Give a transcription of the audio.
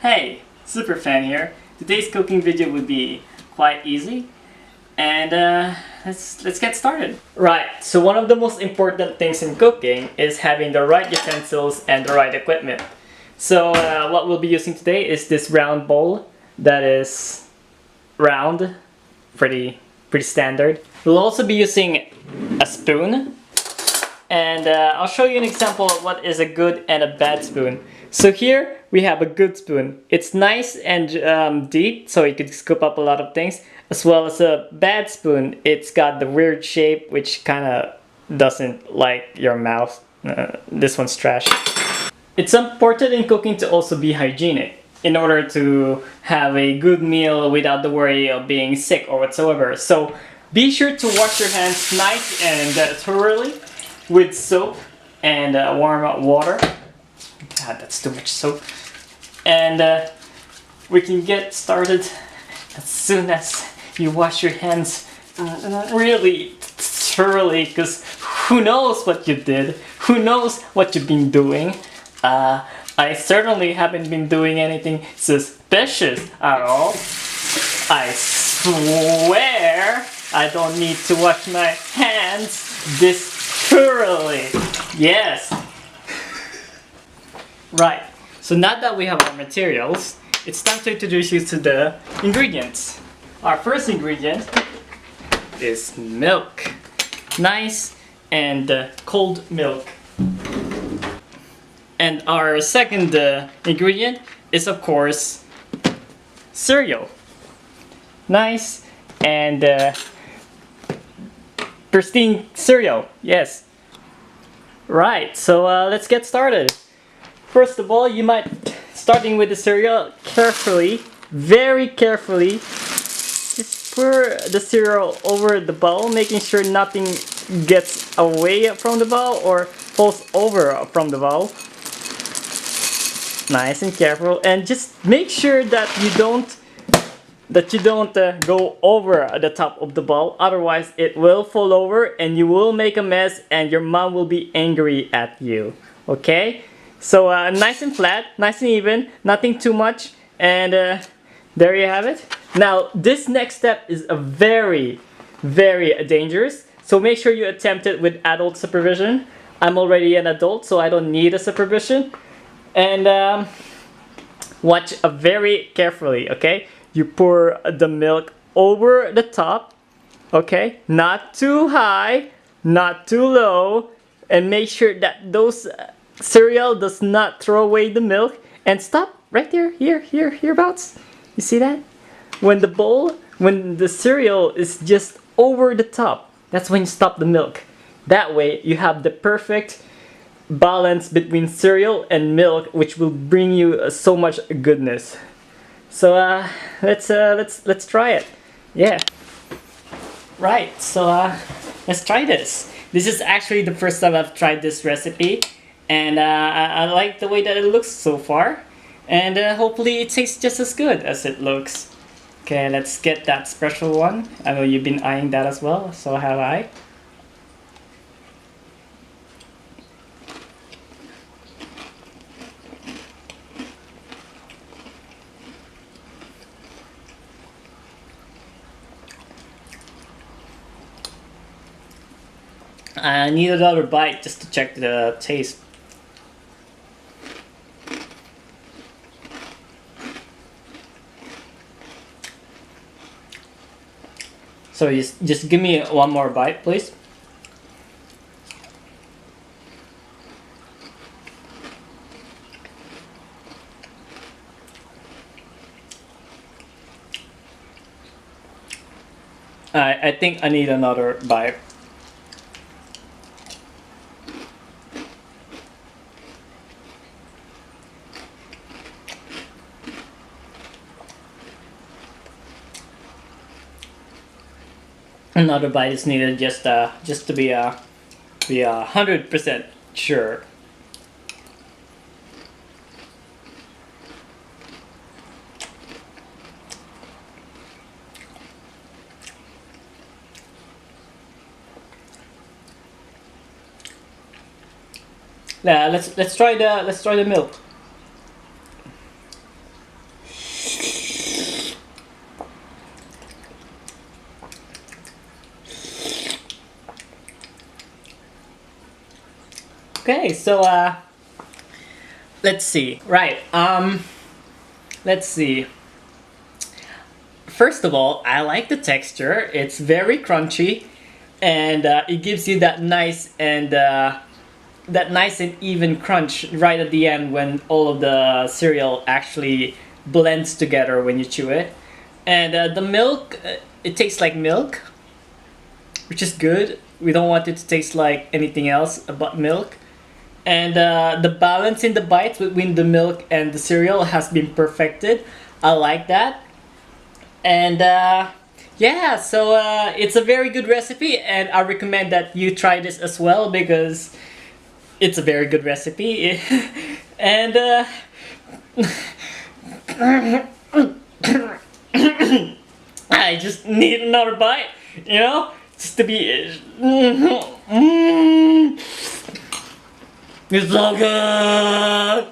Hey, Superfan here. Today's cooking video would be quite easy, and let's get started. Right, so one of the most important things in cooking is having the right utensils and the right equipment. So what we'll be using today is this round bowl that is round, pretty standard. We'll also be using a spoon, and I'll show you an example of what is a good and a bad spoon. So here we have a good spoon. It's nice and deep, so you can scoop up a lot of things, as well as a bad spoon. It's got the weird shape, which kind of doesn't like your mouth. This one's trash. It's important in cooking to also be hygienic in order to have a good meal without the worry of being sick or whatsoever. So be sure to wash your hands nice and thoroughly with soap and warm water. God, that's too much soap. And we can get started as soon as you wash your hands really thoroughly, because who knows what you did? Who knows what you've been doing? I certainly haven't been doing anything suspicious at all. I swear I don't need to wash my hands this thoroughly. Yes. Right, so now that we have our materials, it's time to introduce you to the ingredients. Our first ingredient is milk. Nice and cold milk. And our second ingredient is, of course, cereal. Nice and pristine cereal, yes. Right, so let's get started. First of all, you might, starting with the cereal, carefully, very carefully, just pour the cereal over the bowl, making sure nothing gets away from the bowl or falls over from the bowl. Nice and careful, and just make sure that you don't go over the top of the bowl. Otherwise, it will fall over and you will make a mess, and your mom will be angry at you. Okay? So nice and flat, nice and even, nothing too much, and there you have it. Now this next step is a very dangerous, so make sure you attempt it with adult supervision. I'm already an adult, so I don't need a supervision. And watch very carefully, okay? You pour the milk over the top, okay? Not too high, not too low, and make sure that those cereal does not throw away the milk. And stop right there, hereabouts. You see that? When the cereal is just over the top, that's when you stop the milk. That way you have the perfect balance between cereal and milk, which will bring you so much goodness. So let's try it. Yeah. Right. So let's try this. This is actually the first time I've tried this recipe. And I like the way that it looks so far, and hopefully it tastes just as good as it looks. Okay, let's get that special one. I know you've been eyeing that as well, so have I. I need another bite just to check the taste. So just give me one more bite, please. I think I need another bite. Another bite is needed just to be 100% sure. Let's try the milk. Okay, so let's see. Right. Let's see. First of all, I like the texture. It's very crunchy, and it gives you that nice and even crunch right at the end when all of the cereal actually blends together when you chew it. And the milk, it tastes like milk, which is good. We don't want it to taste like anything else but milk. And the balance in the bites between the milk and the cereal has been perfected. I like that. And yeah, so it's a very good recipe, and I recommend that you try this as well because it's a very good recipe. And I just need another bite, you know, just to be. It's so good.